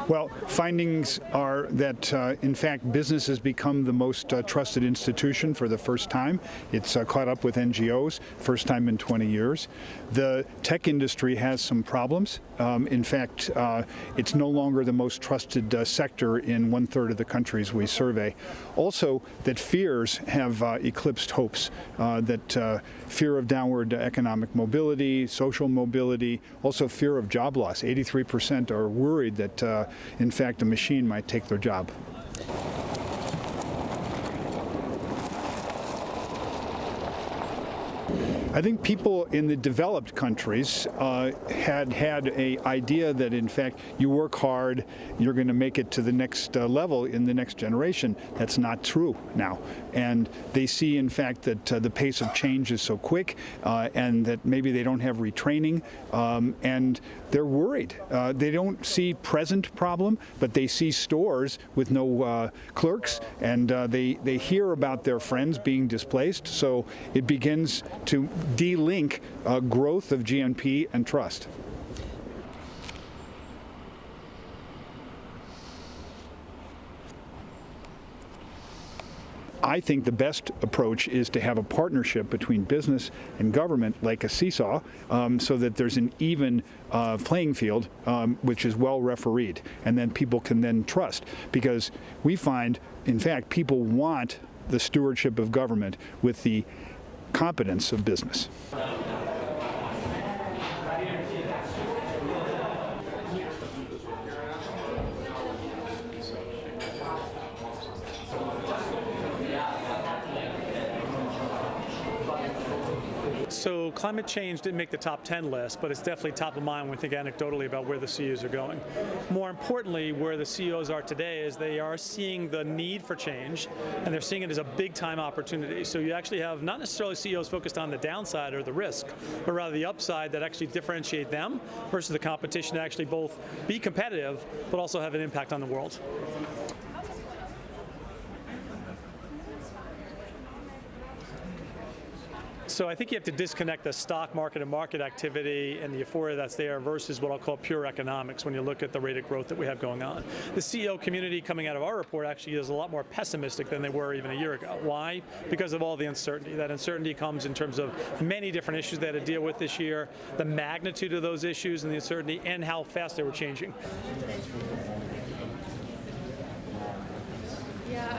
Well, findings are that, in fact, business has become the most trusted institution for the first time. It's caught up with NGOs, first time in 20 years. The tech industry has some problems. In fact, it's no longer the most trusted sector in 1/3 of the countries we survey. Also, that fears have eclipsed hopes, that fear of downward economic mobility, social mobility, also fear of job loss. 83% are worried that, in fact, a machine might take their job. I think people in the developed countries had an idea that, in fact, you work hard, you're going to make it to the next level in the next generation. That's not true now. And they see, in fact, that the pace of change is so quick and that maybe they don't have retraining, and they're worried. They don't see present problem, but they see stores with no clerks, and they hear about their friends being displaced, so it begins to de-link growth of GNP and trust. I think the best approach is to have a partnership between business and government, like a seesaw, so that there's an even playing field, which is well refereed, and then people can then trust. Because we find, in fact, people want the stewardship of government with the competence of business. So climate change didn't make the top 10 list, but it's definitely top of mind when we think anecdotally about where the CEOs are going. More importantly, where the CEOs are today is they are seeing the need for change, and they're seeing it as a big time opportunity. So you actually have not necessarily CEOs focused on the downside or the risk, but rather the upside that actually differentiate them versus the competition to actually both be competitive, but also have an impact on the world. So I think you have to disconnect the stock market and market activity and the euphoria that's there versus what I'll call pure economics when you look at the rate of growth that we have going on. The CEO community coming out of our report actually is a lot more pessimistic than they were even a year ago. Why? Because of all the uncertainty. That uncertainty comes in terms of many different issues they had to deal with this year, the magnitude of those issues and the uncertainty, and how fast they were changing. Yeah.